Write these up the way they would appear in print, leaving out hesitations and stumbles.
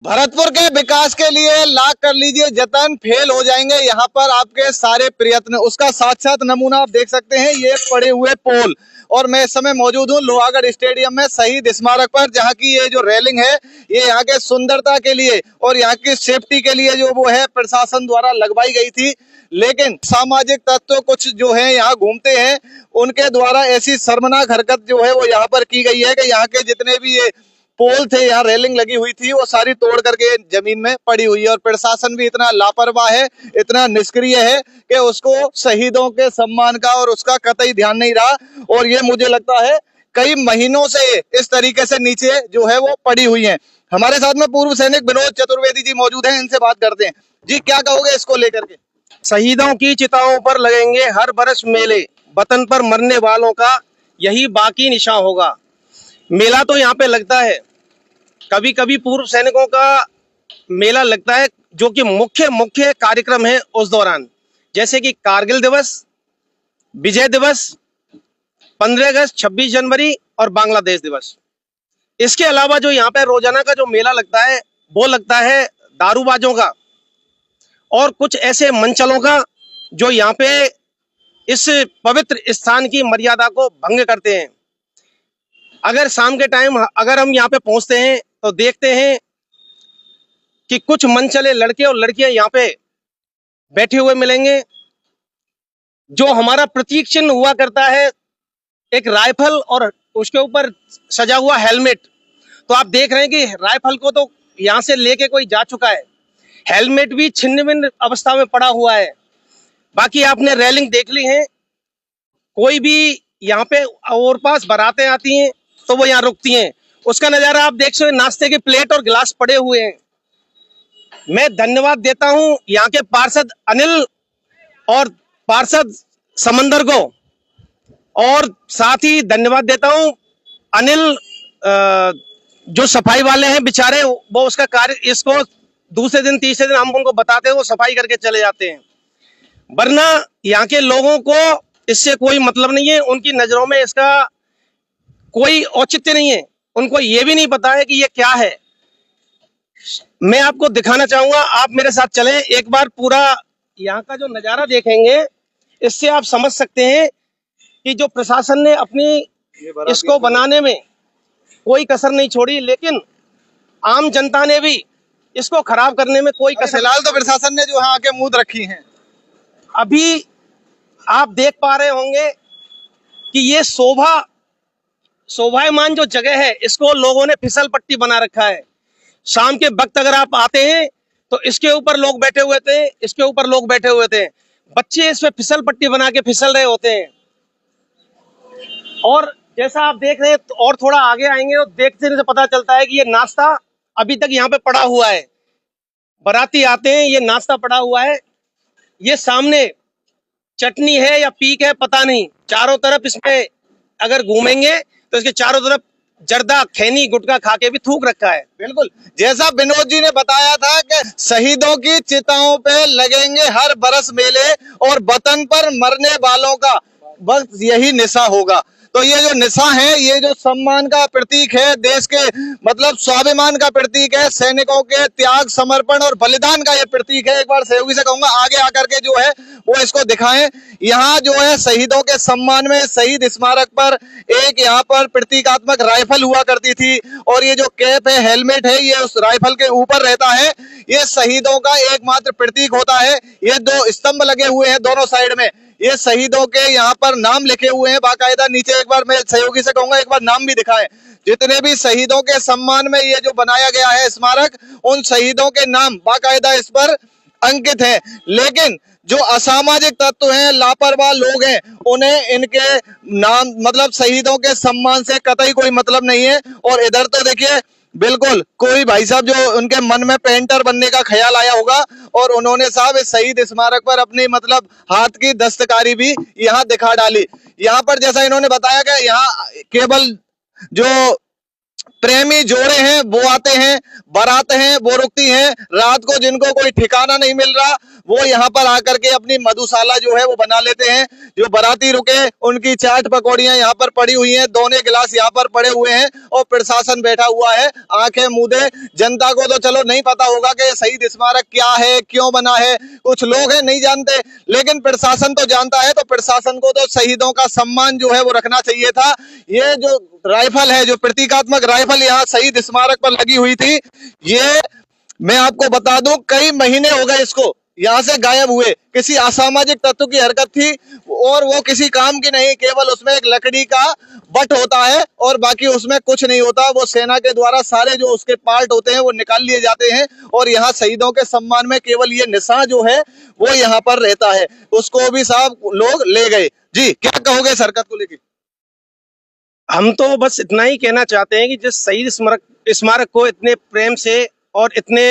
भरतपुर के विकास के लिए लाख कर लीजिए जतन, फेल हो जाएंगे यहाँ पर आपके सारे प्रयत्न। उसका साक्षात नमूना आप देख सकते हैं, ये पड़े हुए पोल। और मैं इस समय मौजूद हूँ लोहागढ़ स्टेडियम में शहीद स्मारक पर, जहाँ की ये जो रेलिंग है ये यहाँ के सुंदरता के लिए और यहाँ की सेफ्टी के लिए जो वो है प्रशासन द्वारा लगवाई गई थी। लेकिन सामाजिक तत्व कुछ जो है यहाँ घूमते हैं, उनके द्वारा ऐसी शर्मनाक हरकत जो है वो यहाँ पर की गई है कि यहाँ के जितने भी ये पोल थे, यहाँ रेलिंग लगी हुई थी, वो सारी तोड़ करके जमीन में पड़ी हुई है। और प्रशासन भी इतना लापरवाह है, इतना निष्क्रिय है कि उसको शहीदों के सम्मान का और उसका कतई ध्यान नहीं रहा। और ये मुझे लगता है कई महीनों से इस तरीके से नीचे जो है वो पड़ी हुई है। हमारे साथ में पूर्व सैनिक विनोद चतुर्वेदी जी मौजूद हैं, इनसे बात करते हैं। जी, क्या कहोगे इसको लेकर के? शहीदों की चिताओं पर लगेंगे हर बरस मेले, वतन पर मरने वालों का यही बाकी निशान होगा। मेला तो यहाँ पे लगता है, कभी कभी पूर्व सैनिकों का मेला लगता है, जो कि मुख्य मुख्य कार्यक्रम है उस दौरान, जैसे कि कारगिल दिवस, विजय दिवस, 15 अगस्त, 26 जनवरी और बांग्लादेश दिवस। इसके अलावा जो यहाँ पे रोजाना का जो मेला लगता है वो लगता है दारूबाजों का और कुछ ऐसे मंचलों का जो यहाँ पे इस पवित्र स्थान की मर्यादा को भंग करते हैं। अगर शाम के टाइम अगर हम यहाँ पे पहुंचते हैं तो देखते हैं कि कुछ मनचले लड़के और लड़कियां यहाँ पे बैठे हुए मिलेंगे। जो हमारा प्रतीक चिन्ह हुआ करता है, एक राइफल और उसके ऊपर सजा हुआ हेलमेट, तो आप देख रहे हैं कि राइफल को तो यहाँ से लेके कोई जा चुका है, हेलमेट भी छिन्न भिन्न अवस्था में पड़ा हुआ है। बाकी आपने रेलिंग देख ली है, कोई भी यहाँ पे और पास बारातें आती हैं तो वो यहाँ रुकती हैं, उसका नजारा आप देख सकते, नाश्ते के प्लेट और गिलास पड़े हुए हैं। मैं धन्यवाद देता हूं यहाँ के पार्षद अनिल और पार्षद समंदर को, और साथ ही धन्यवाद देता हूं अनिल जो सफाई वाले हैं बेचारे, वो उसका कार्य, इसको दूसरे दिन तीसरे दिन हम उनको बताते हैं, वो सफाई करके चले जाते हैं। वरना यहाँ के लोगों को इससे कोई मतलब नहीं है, उनकी नजरों में इसका कोई औचित्य नहीं है, उनको ये भी नहीं पता है कि ये क्या है। मैं आपको दिखाना चाहूंगा, आप मेरे साथ चलें, एक बार पूरा यहाँ का जो नजारा देखेंगे, इससे आप समझ सकते हैं कि जो प्रशासन ने अपनी इसको बनाने में कोई कसर नहीं छोड़ी, लेकिन आम जनता ने भी इसको खराब करने में कोई कसर। फिलहाल तो प्रशासन ने जो यहाँ आके मूद रखी है। अभी आप देख पा रहे होंगे कि ये शोभायमान जो जगह है, इसको लोगों ने फिसल पट्टी बना रखा है। शाम के वक्त अगर आप आते हैं तो इसके ऊपर लोग बैठे हुए थे, इसके ऊपर लोग बैठे हुए थे, बच्चे इस पे फिसल पट्टी बना के फिसल रहे होते हैं। और जैसा आप देख रहे हैं, तो और थोड़ा आगे आएंगे तो देखने से पता चलता है कि ये नाश्ता अभी तक यहाँ पे पड़ा हुआ है। बाराती आते हैं, ये नाश्ता पड़ा हुआ है, ये सामने चटनी है या पीक है पता नहीं, चारों तरफ इसमें अगर घूमेंगे तो इसके चारों तरफ जर्दा, खैनी, गुटखा खा के भी थूक रखा है। बिल्कुल, जैसा विनोद जी ने बताया था कि शहीदों की चिताओं पे लगेंगे हर बरस मेले और वतन पर मरने वालों का बस यही निशा होगा। तो ये जो निशा है, ये जो सम्मान का प्रतीक है, देश के मतलब स्वाभिमान का प्रतीक है, सैनिकों के त्याग, समर्पण और बलिदान का ये प्रतीक है। एक बार सहयोगी से कहूंगा आगे आकर के जो है वो इसको दिखाएं। यहाँ जो है शहीदों के सम्मान में शहीद स्मारक पर एक यहाँ पर प्रतीकात्मक राइफल हुआ करती थी, और ये जो कैप है, हेलमेट है, ये उस राइफल के ऊपर रहता है। ये शहीदों का एकमात्र प्रतीक होता है। ये दो स्तंभ लगे हुए हैं दोनों साइड में, ये शहीदों के यहाँ पर नाम लिखे हुए हैं बाकायदा नीचे। एक बार मैं सहयोगी से कहूंगा एक बार नाम भी दिखाएं। जितने भी शहीदों के सम्मान में ये जो बनाया गया है स्मारक, उन शहीदों के नाम बाकायदा इस पर अंकित है। लेकिन जो असामाजिक तत्व हैं, लापरवाह लोग हैं, उन्हें इनके नाम मतलब शहीदों के सम्मान से कतई कोई मतलब नहीं है। और इधर तो देखिए बिल्कुल कोई भाई साहब जो उनके मन में पेंटर बनने का ख्याल आया होगा, और उन्होंने साहब इस शहीद स्मारक पर अपनी मतलब हाथ की दस्तकारी भी यहाँ दिखा डाली। यहाँ पर जैसा इन्होंने बताया कि यहाँ केवल जो प्रेमी जोड़े हैं वो आते हैं, बारात हैं वो रुकती हैं, रात को जिनको कोई ठिकाना नहीं मिल रहा वो यहाँ पर आकर के अपनी मधुशाला जो है वो बना लेते हैं। जो बाराती रुके उनकी चाट पकौड़ियां यहाँ पर पड़ी हुई हैं, दोने गिलास यहाँ पर पड़े हुए हैं और प्रशासन बैठा हुआ है आंखें मूंदे। जनता को तो चलो नहीं पता होगा कि शहीद स्मारक क्या है, क्यों बना है, कुछ लोग हैं नहीं जानते, लेकिन प्रशासन तो जानता है। तो प्रशासन को तो शहीदों का सम्मान जो है वो रखना चाहिए था। ये जो राइफल है, जो प्रतीकात्मक राइफल यहाँ शहीद स्मारक पर लगी हुई थी, ये मैं आपको बता दूं कई महीने हो गए इसको यहाँ से गायब हुए। किसी असामाजिक तत्व की हरकत थी और वो किसी काम की नहीं, केवल उसमें एक लकड़ी का बट होता है और बाकी उसमें कुछ नहीं होता। वो सेना के द्वारा सारे जो उसके पार्ट होते हैं वो निकाल लिए जाते हैं और यहाँ शहीदों के सम्मान में केवल ये निशान जो है वो यहाँ पर रहता है। उसको भी साहब लोग ले गए। जी, क्या कहोगे इस हरकत को लेकर? हम तो बस इतना ही कहना चाहते हैं कि जिस शहीद स्मारक को इतने प्रेम से और इतने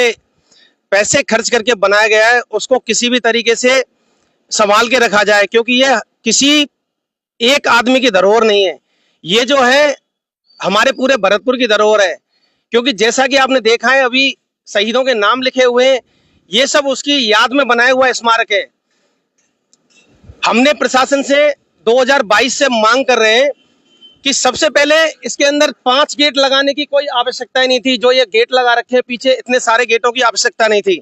पैसे खर्च करके बनाया गया है उसको किसी भी तरीके से संभाल के रखा जाए, क्योंकि यह किसी एक आदमी की धरोहर नहीं है, ये जो है हमारे पूरे भरतपुर की धरोहर है। क्योंकि जैसा कि आपने देखा है अभी शहीदों के नाम लिखे हुए हैं, ये सब उसकी याद में बनाया हुआ स्मारक है। हमने प्रशासन से 2022 से मांग कर रहे हैं कि सबसे पहले इसके अंदर 5 गेट लगाने की कोई आवश्यकता ही नहीं थी। जो ये गेट लगा रखे हैं पीछे, इतने सारे गेटों की आवश्यकता नहीं थी।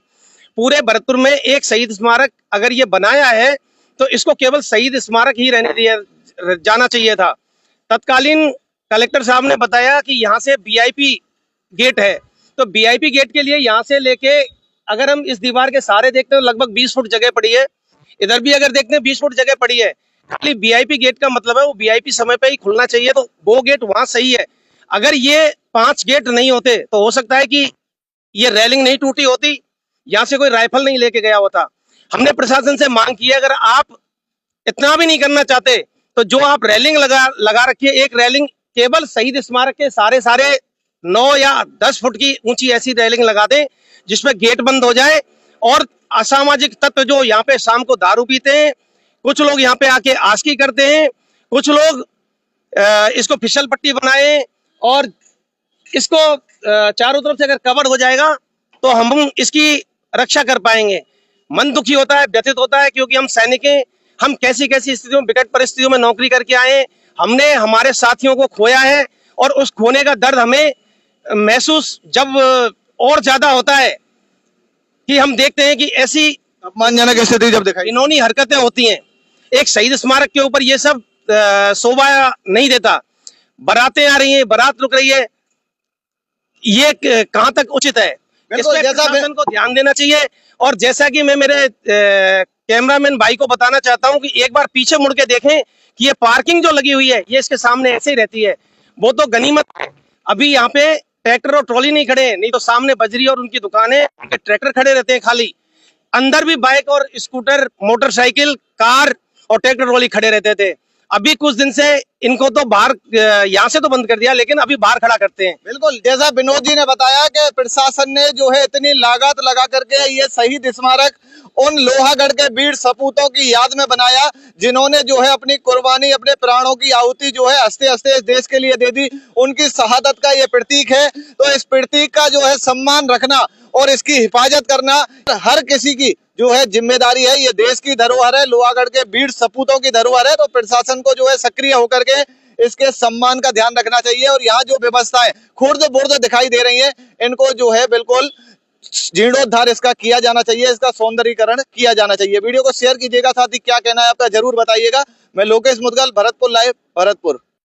पूरे भरतपुर में एक शहीद स्मारक अगर ये बनाया है तो इसको केवल शहीद स्मारक ही रहने दिया जाना चाहिए था। तत्कालीन कलेक्टर साहब ने बताया कि यहाँ से वीआईपी गेट है, तो वीआईपी गेट के लिए यहाँ से लेके अगर हम इस दीवार के सारे देखते हैं तो लगभग 20 फुट जगह पड़ी है। इधर भी अगर देखते हैं 20 फुट जगह पड़ी है। खाली वीआईपी गेट का मतलब है वो वीआईपी समय पे ही खुलना चाहिए, तो वो गेट वहां सही है। अगर ये 5 गेट नहीं होते तो हो सकता है कि ये रेलिंग नहीं टूटी होती, यहाँ से कोई राइफल नहीं लेके गया होता। हमने प्रशासन से मांग की है अगर आप इतना भी नहीं करना चाहते तो जो आप रेलिंग लगा रखिए, एक रेलिंग केवल शहीद स्मारक के सारे 9 या 10 फुट की ऊंची ऐसी रेलिंग लगा दें जिसमें गेट बंद हो जाए। और असामाजिक तत्व जो यहाँ पे शाम को दारू पीते हैं, कुछ लोग यहाँ पे आके आस्की करते हैं, कुछ लोग इसको फिसल पट्टी बनाए और इसको चारों तरफ से अगर कवर हो जाएगा तो हम इसकी रक्षा कर पाएंगे। मन दुखी होता है, व्यथित होता है, क्योंकि हम सैनिक हैं, हम कैसी कैसी स्थितियों, विकट परिस्थितियों में नौकरी करके आए, हमने हमारे साथियों को खोया है और उस खोने का दर्द हमें महसूस जब और ज्यादा होता है कि हम देखते हैं कि ऐसी अपमानजनक स्थिति जब दिखाई, इन्होंने हरकतें होती हैं। एक शहीद स्मारक के ऊपर ये सब शोभा नहीं देता। बारातें आ रही हैं, बारात रुक रही है, ये कहां तक उचित है? इसमें प्रशासन को ध्यान देना चाहिए। और जैसा कि मैं मेरे कैमरामैन भाई को बताना चाहता हूं कि एक बार पीछे मुड़ के देखें कि ये पार्किंग जो लगी हुई है ये इसके सामने ऐसे ही रहती है, वो तो गनीमत है। अभी यहाँ पे ट्रैक्टर और ट्रॉली नहीं खड़े, नहीं तो सामने बजरी और उनकी दुकानें, उनके ट्रैक्टर खड़े रहते हैं खाली। अंदर भी बाइक और स्कूटर, मोटरसाइकिल, कार और ट्रैक्टर ट्रॉली खड़े रहते थे। अभी कुछ दिन से इनको तो बाहर यहाँ से तो बंद कर दिया, लेकिन अभी बाहर खड़ा करते हैं। बिल्कुल, जैसा विनोद जी ने बताया कि प्रशासन ने जो है इतनी लागत लगा करके ये शहीद स्मारक उन लोहागढ़ के वीर सपूतों की याद में बनाया जिन्होंने जो है अपनी कुर्बानी, अपने प्राणों की आहुति जो है हंसते हंसते इस देश के लिए दे दी। उनकी शहादत का ये प्रतीक है, तो इस प्रतीक का जो है सम्मान रखना और इसकी हिफाजत करना हर किसी की जो है जिम्मेदारी है। ये देश की धरोहर है, लोहागढ़ के वीर सपूतों की धरोहर है, तो प्रशासन को जो है सक्रिय होकर के इसके सम्मान का ध्यान रखना चाहिए। और यहाँ जो व्यवस्थाएं खुर्द बुर्द दिखाई दे रही हैं, इनको जो है बिल्कुल जीर्णोद्धार इसका किया जाना चाहिए, इसका सौंदर्यीकरण किया जाना चाहिए। वीडियो को शेयर कीजिएगा, साथ ही क्या कहना है आपका जरूर बताइएगा। मैं लोकेश मुदगल, भरतपुर लाइव, भरतपुर।